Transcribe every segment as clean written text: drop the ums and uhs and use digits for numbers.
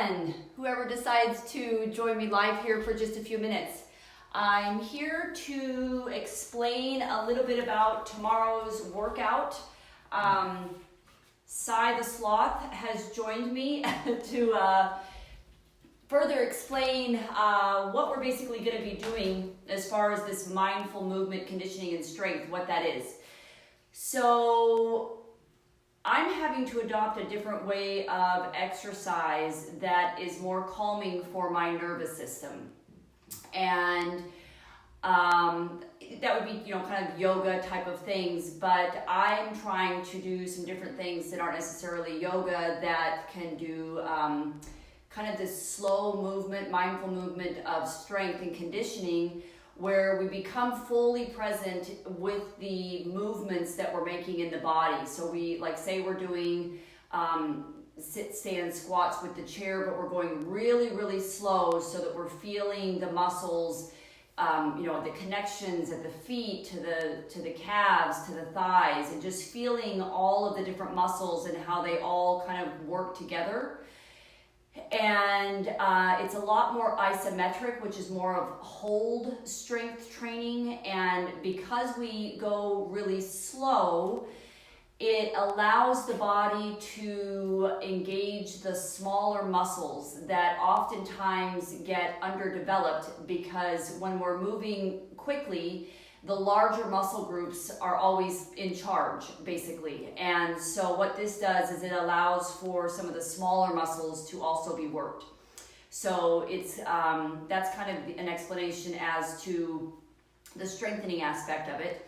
everyone, whoever decides to join me live here for just a few minutes. I'm here to explain a little bit about tomorrow's workout. Cy the Sloth has joined me to further explain what we're basically going to be doing as far as this mindful movement conditioning and strength, what that is. So I'm having to adopt a different way of exercise that is more calming for my nervous system. And that would be, kind of yoga type of things, but I'm trying to do some different things that aren't necessarily yoga that can do kind of this slow movement, mindful movement of strength and conditioning, where we become fully present with the movements that we're making in the body. So we, say we're doing sit, stand, squats with the chair, but we're going really, really slow so that we're feeling the muscles, the connections at the feet to the calves, to the thighs, and just feeling all of the different muscles and how they all kind of work together. And it's a lot more isometric, which is more of hold strength training. And because we go really slow, it allows the body to engage the smaller muscles that oftentimes get underdeveloped, because when we're moving quickly, the larger muscle groups are always in charge, basically. And so what this does is it allows for some of the smaller muscles to also be worked. So it's that's kind of an explanation as to the strengthening aspect of it.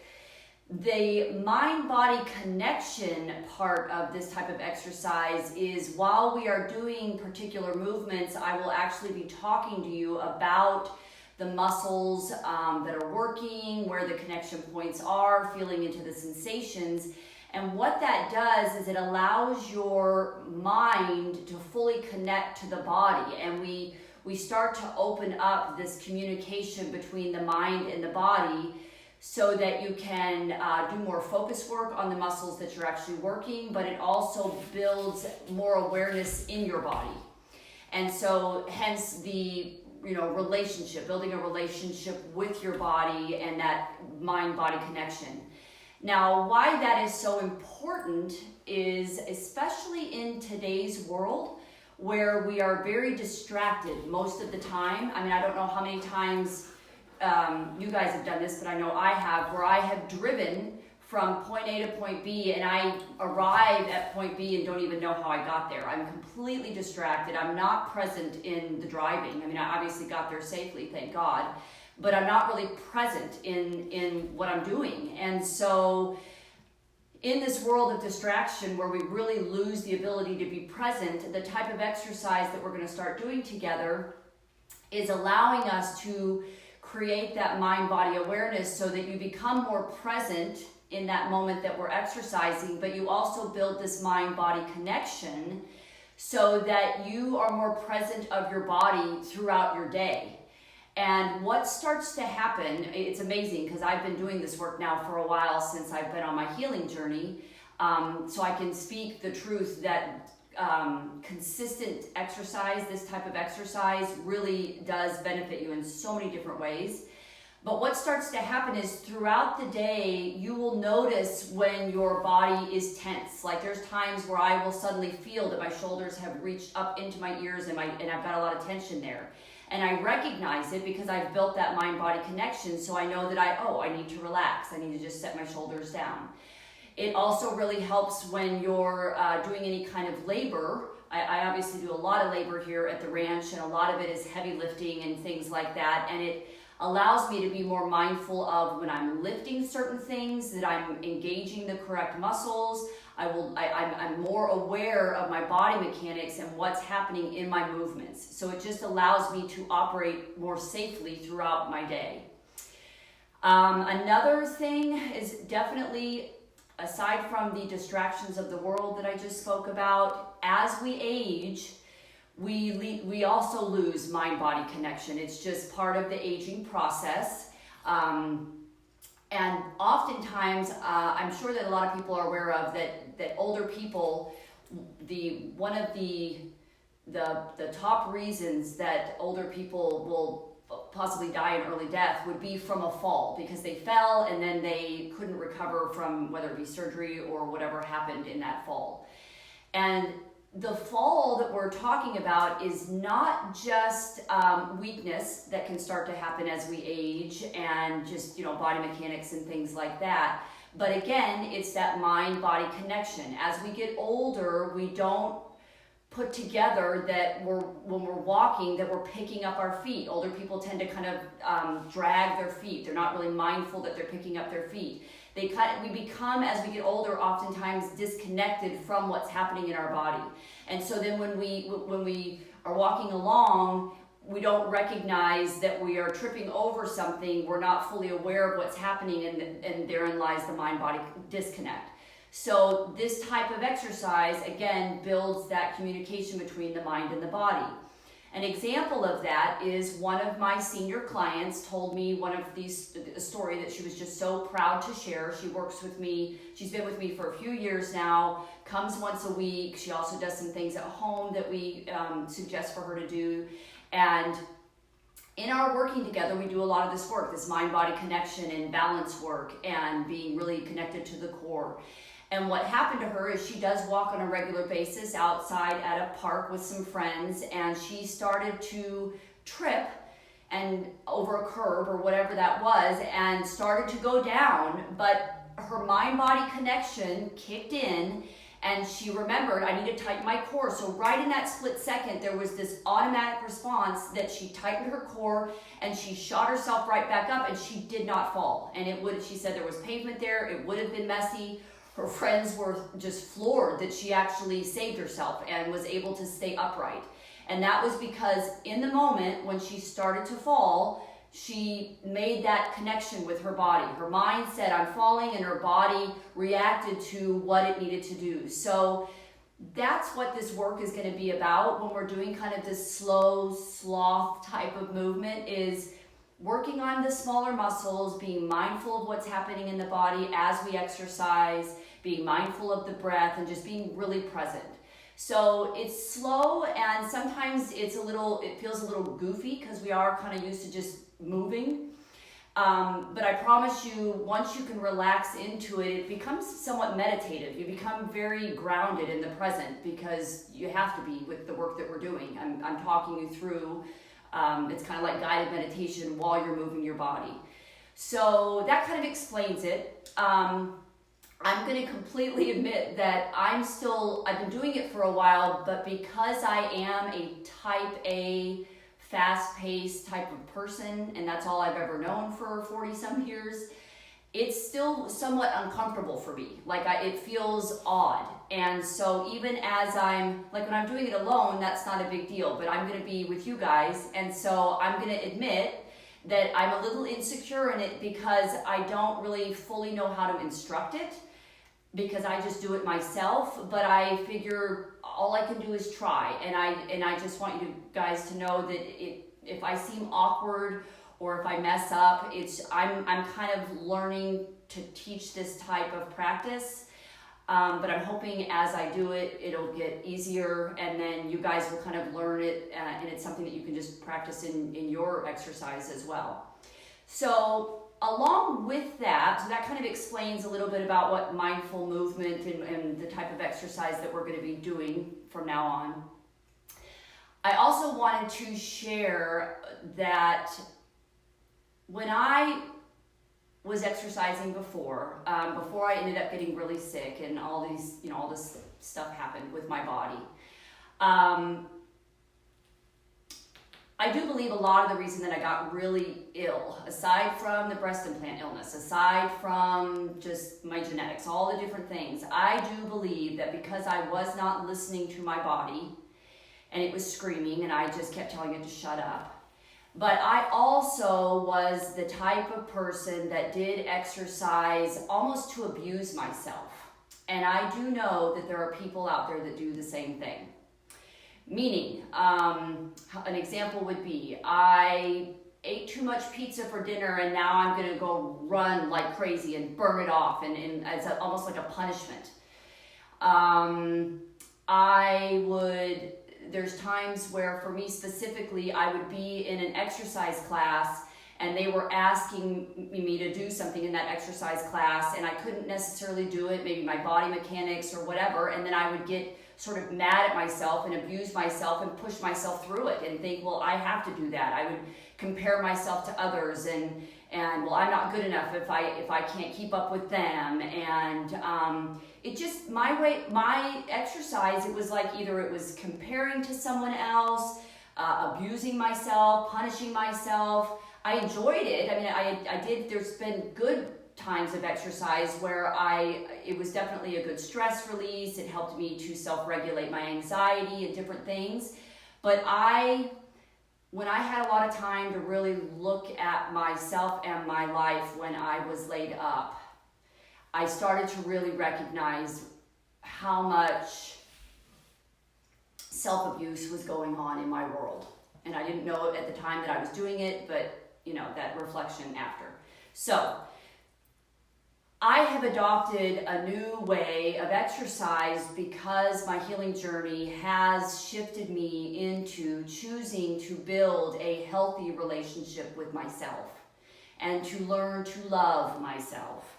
The mind-body connection part of this type of exercise is, while we are doing particular movements, I will actually be talking to you about the muscles that are working, where the connection points are, feeling into the sensations. And what that does is it allows your mind to fully connect to the body. And we start to open up this communication between the mind and the body, so that you can do more focus work on the muscles that you're actually working, but it also builds more awareness in your body. And so hence the building a relationship with your body and that mind-body connection. Now, why that is so important is, especially in today's world, where we are very distracted most of the time. I mean, I don't know how many times you guys have done this, but I know I have, where I have driven from point A to point B, and I arrive at point B and don't even know how I got there. I'm completely distracted. I'm not present in the driving. I mean, I obviously got there safely, thank God, but I'm not really present in what I'm doing. And so in this world of distraction, where we really lose the ability to be present, the type of exercise that we're going to start doing together is allowing us to create that mind-body awareness, so that you become more present in that moment that we're exercising, but you also build this mind-body connection so that you are more present of your body throughout your day. And what starts to happen, it's amazing, because I've been doing this work now for a while, since I've been on my healing journey, so I can speak the truth that consistent exercise, this type of exercise, really does benefit you in so many different ways. But what starts to happen is, throughout the day, you will notice when your body is tense. Like, there's times where I will suddenly feel that my shoulders have reached up into my ears, and I've got a lot of tension there. And I recognize it because I've built that mind-body connection, so I know that I need to relax. I need to just set my shoulders down. It also really helps when you're doing any kind of labor. I obviously do a lot of labor here at the ranch, and a lot of it is heavy lifting and things like that. And it allows me to be more mindful of, when I'm lifting certain things, that I'm engaging the correct muscles. I'm more aware of my body mechanics and what's happening in my movements. So it just allows me to operate more safely throughout my day. Another thing is definitely, aside from the distractions of the world that I just spoke about, as we age, we also lose mind-body connection. It's just part of the aging process. And oftentimes, I'm sure that a lot of people are aware of that older people, one of the the top reasons that older people will possibly die an early death would be from a fall, because they fell and then they couldn't recover from whether it be surgery or whatever happened in that fall. And the fall that we're talking about is not just weakness that can start to happen as we age and just, body mechanics and things like that. But again, it's that mind-body connection. As we get older, we don't put together that when we're walking, that we're picking up our feet. Older people tend to kind of drag their feet. They're not really mindful that they're picking up their feet. We become, as we get older, oftentimes disconnected from what's happening in our body. And so then when we are walking along, we don't recognize that we are tripping over something. We're not fully aware of what's happening, and therein lies the mind-body disconnect. So this type of exercise, again, builds that communication between the mind and the body. An example of that is one of my senior clients told me a story that she was just so proud to share. She works with me. She's been with me for a few years now, comes once a week. She also does some things at home that we suggest for her to do. And in our working together, we do a lot of this work, this mind-body connection and balance work and being really connected to the core. And what happened to her is she does walk on a regular basis outside at a park with some friends, and she started to trip and over a curb or whatever that was and started to go down, but her mind-body connection kicked in and she remembered, I need to tighten my core. So right in that split second, there was this automatic response that she tightened her core and she shot herself right back up, and she did not fall. And she said there was pavement there, it would have been messy. Her friends were just floored that she actually saved herself and was able to stay upright. And that was because in the moment when she started to fall, she made that connection with her body. Her mind said, I'm falling, and her body reacted to what it needed to do. So that's what this work is going to be about when we're doing kind of this slow sloth type of movement, is working on the smaller muscles, being mindful of what's happening in the body as we exercise, being mindful of the breath, and just being really present. So it's slow, and sometimes it feels a little goofy because we are kind of used to just moving. But I promise you, once you can relax into it, it becomes somewhat meditative. You become very grounded in the present because you have to be with the work that we're doing. I'm talking you through. It's kind of like guided meditation while you're moving your body. So that kind of explains it. I'm going to completely admit that I've been doing it for a while, but because I am a type A, fast-paced type of person, and that's all I've ever known for 40-some years, it's still somewhat uncomfortable for me. It feels odd. And so even as when I'm doing it alone, that's not a big deal, but I'm going to be with you guys. And so I'm going to admit that I'm a little insecure in it because I don't really fully know how to instruct it, because I just do it myself. But I figure all I can do is try. And I just want you guys to know that if I seem awkward or if I mess up, I'm kind of learning to teach this type of practice. But I'm hoping as I do it, it'll get easier, and then you guys will kind of learn it, and it's something that you can just practice in your exercise as well. So along with that, so that kind of explains a little bit about what mindful movement and the type of exercise that we're going to be doing from now on. I also wanted to share that when I was exercising before I ended up getting really sick and all this stuff happened with my body. I do believe a lot of the reason that I got really ill, aside from the breast implant illness, aside from just my genetics, all the different things, I do believe that because I was not listening to my body and it was screaming and I just kept telling it to shut up. But I also was the type of person that did exercise almost to abuse myself. And I do know that there are people out there that do the same thing. Meaning, an example would be, I ate too much pizza for dinner and now I'm going to go run like crazy and burn it off, and it's almost like a punishment. There's there's times where, for me specifically, I would be in an exercise class and they were asking me to do something in that exercise class and I couldn't necessarily do it, maybe my body mechanics or whatever, and then I would get sort of mad at myself and abuse myself and push myself through it and think, well, I have to do that. I would compare myself to others and well, I'm not good enough if I can't keep up with them. And it just, my exercise, it was like either it was comparing to someone else, abusing myself, punishing myself. I enjoyed it. I mean, I did, there's been good times of exercise where it was definitely a good stress release. It helped me to self-regulate my anxiety and different things. But when I had a lot of time to really look at myself and my life when I was laid up, I started to really recognize how much self-abuse was going on in my world. And I didn't know it at the time that I was doing it, but that reflection after. So I have adopted a new way of exercise because my healing journey has shifted me into choosing to build a healthy relationship with myself and to learn to love myself.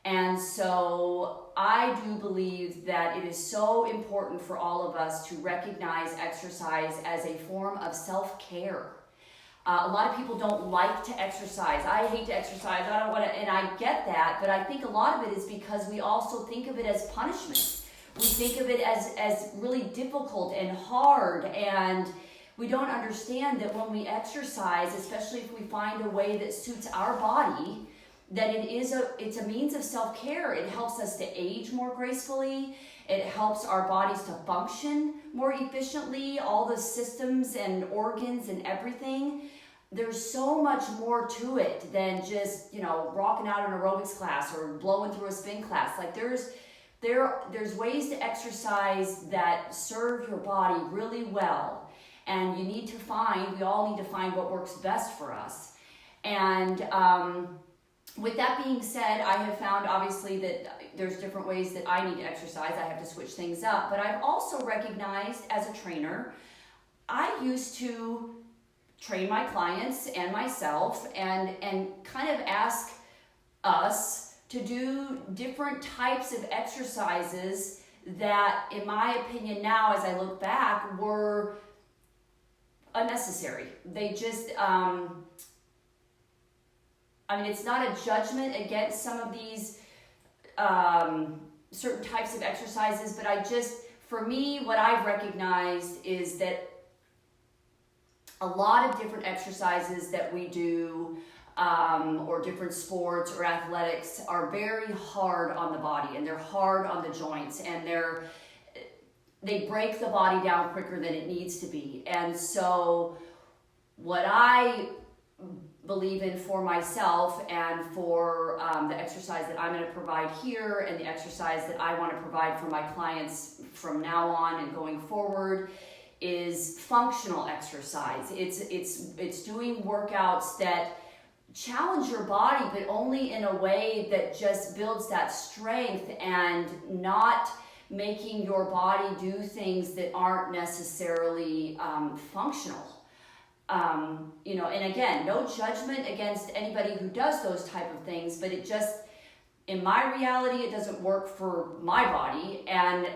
And so I do believe that it is so important for all of us to recognize exercise as a form of self-care. A lot of people don't like to exercise. I hate to exercise. I don't want to, and I get that, but I think a lot of it is because we also think of it as punishment. We think of it as really difficult and hard, and we don't understand that when we exercise, especially if we find a way that suits our body, that it's a means of self-care. It helps us to age more gracefully. It helps our bodies to function more efficiently, all the systems and organs and everything. There's so much more to it than just, rocking out an aerobics class or blowing through a spin class. Like there's ways to exercise that serve your body really well. And we all need to find what works best for us. And with that being said, I have found obviously that there's different ways that I need to exercise. I have to switch things up. But I've also recognized as a trainer, I used to train my clients and myself and kind of ask us to do different types of exercises that, in my opinion now, as I look back, were unnecessary. They just... it's not a judgment against some of these certain types of exercises, but for me, what I've recognized is that a lot of different exercises that we do, or different sports or athletics, are very hard on the body, and they're hard on the joints, and they break the body down quicker than it needs to be. And so what I believe in for myself and for the exercise that I'm going to provide here and the exercise that I want to provide for my clients from now on and going forward is functional exercise. It's doing workouts that challenge your body, but only in a way that just builds that strength and not making your body do things that aren't necessarily functional. And again, no judgment against anybody who does those type of things, but it just, in my reality, it doesn't work for my body, and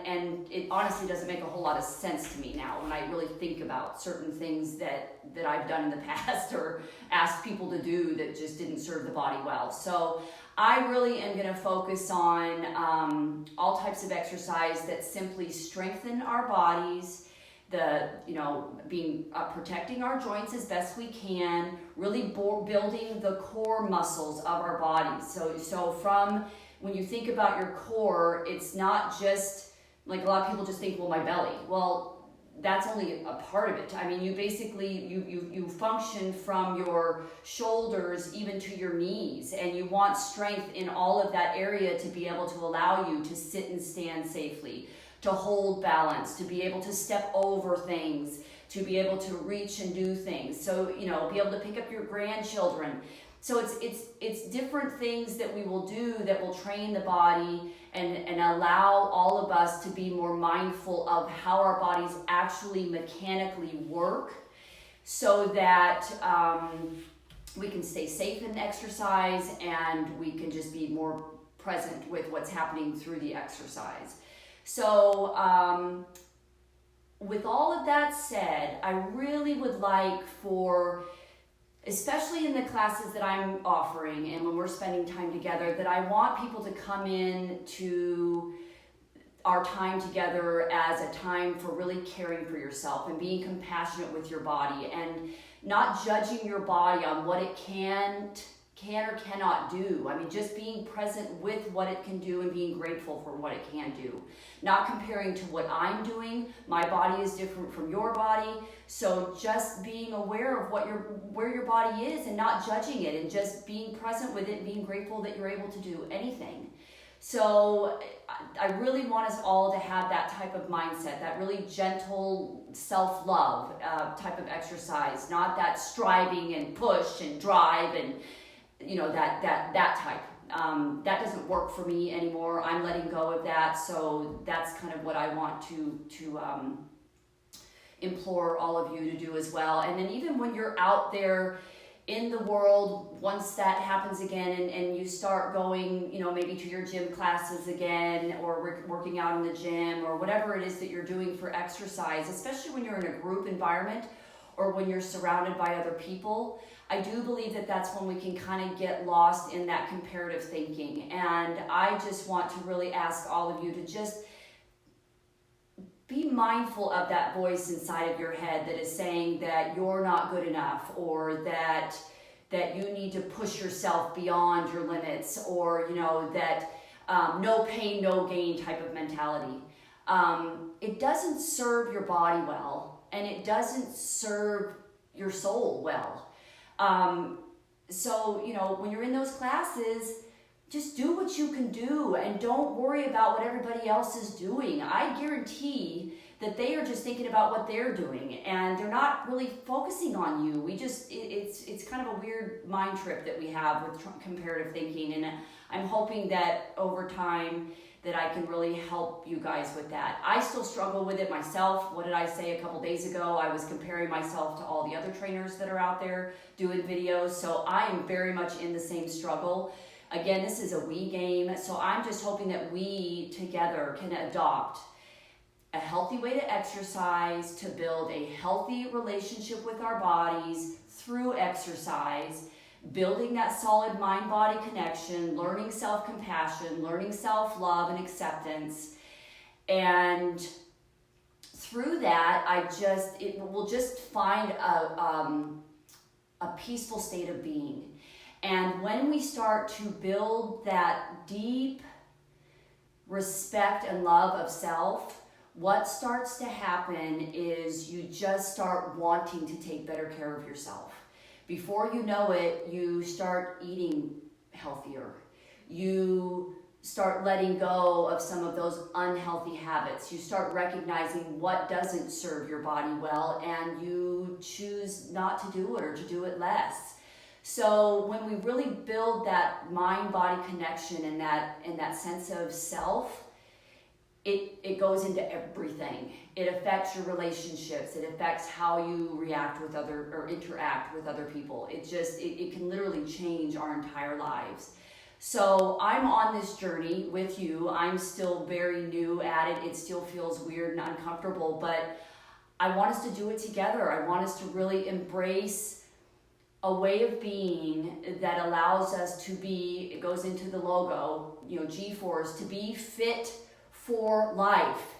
it honestly doesn't make a whole lot of sense to me now when I really think about certain things that I've done in the past or asked people to do that just didn't serve the body well. So I really am going to focus on all types of exercise that simply strengthen our bodies, protecting our joints as best we can, really building the core muscles of our bodies. So from when you think about your core, it's not just like a lot of people just think, well, my belly. Well, that's only a part of it. I mean, you basically, you function from your shoulders even to your knees, and you want strength in all of that area to be able to allow you to sit and stand safely, to hold balance, to be able to step over things, to be able to reach and do things. So, be able to pick up your grandchildren. So it's different things that we will do that will train the body and allow all of us to be more mindful of how our bodies actually mechanically work, so that we can stay safe in exercise and we can just be more present with what's happening through the exercise. So with all of that said, I really would like for, especially in the classes that I'm offering and when we're spending time together, that I want people to come in to our time together as a time for really caring for yourself and being compassionate with your body and not judging your body on what it can or cannot do. I mean, just being present with what it can do and being grateful for what it can do. Not comparing to what I'm doing. My body is different from your body. So just being aware of where your body is and not judging it and just being present with it and being grateful that you're able to do anything. So I really want us all to have that type of mindset, that really gentle self-love type of exercise, not that striving and push and drive and that type. That doesn't work for me anymore. I'm letting go of that. So that's kind of what I want to implore all of you to do as well. And then even when you're out there in the world, once that happens again and you start going, maybe to your gym classes again, or working out in the gym, or whatever it is that you're doing for exercise, especially when you're in a group environment or when you're surrounded by other people, I do believe that that's when we can kind of get lost in that comparative thinking. And I just want to really ask all of you to just be mindful of that voice inside of your head that is saying that you're not good enough, or that you need to push yourself beyond your limits, or that no pain, no gain type of mentality. It doesn't serve your body well, and it doesn't serve your soul well. So when you're in those classes, just do what you can do and don't worry about what everybody else is doing. I guarantee that they are just thinking about what they're doing and they're not really focusing on you. It's kind of a weird mind trip that we have with comparative thinking, and I'm hoping that over time that I can really help you guys with that. I still struggle with it myself. What did I say a couple days ago? I was comparing myself to all the other trainers that are out there doing videos, so I am very much in the same struggle. Again, this is a we game, so I'm just hoping that we together can adopt a healthy way to exercise, to build a healthy relationship with our bodies through exercise, building that solid mind-body connection, learning self-compassion, learning self-love and acceptance. And through that, we'll just find a peaceful state of being. And when we start to build that deep respect and love of self, what starts to happen is you just start wanting to take better care of yourself. Before you know it, you start eating healthier. You start letting go of some of those unhealthy habits. You start recognizing what doesn't serve your body well, and you choose not to do it or to do it less. So when we really build that mind-body connection and that sense of self, it goes into everything. It affects your relationships. It affects how you react with interact with other people. It can literally change our entire lives. So I'm on this journey with you. I'm still very new at it. It still feels weird and uncomfortable, but I want us to do it together. I want us to really embrace a way of being that allows us to be, it goes into the logo, G-Force, to be fit for life,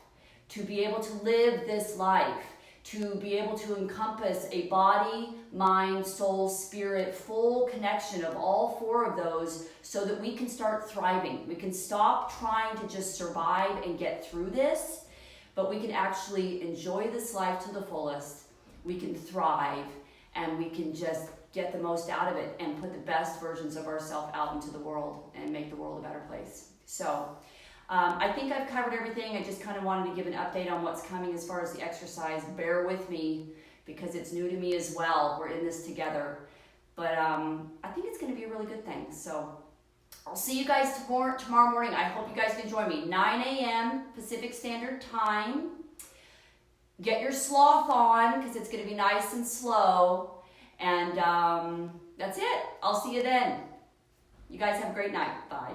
to be able to live this life, to be able to encompass a body, mind, soul, spirit, full connection of all four of those, so that we can start thriving. We can stop trying to just survive and get through this, but we can actually enjoy this life to the fullest. We can thrive, and we can just get the most out of it and put the best versions of ourselves out into the world and make the world a better place. So I think I've covered everything. I just kind of wanted to give an update on what's coming as far as the exercise. Bear with me because it's new to me as well. We're in this together. But I think it's going to be a really good thing. So I'll see you guys tomorrow morning. I hope you guys can join me. 9 a.m. Pacific Standard Time. Get your sloth on because it's going to be nice and slow. And that's it. I'll see you then. You guys have a great night. Bye.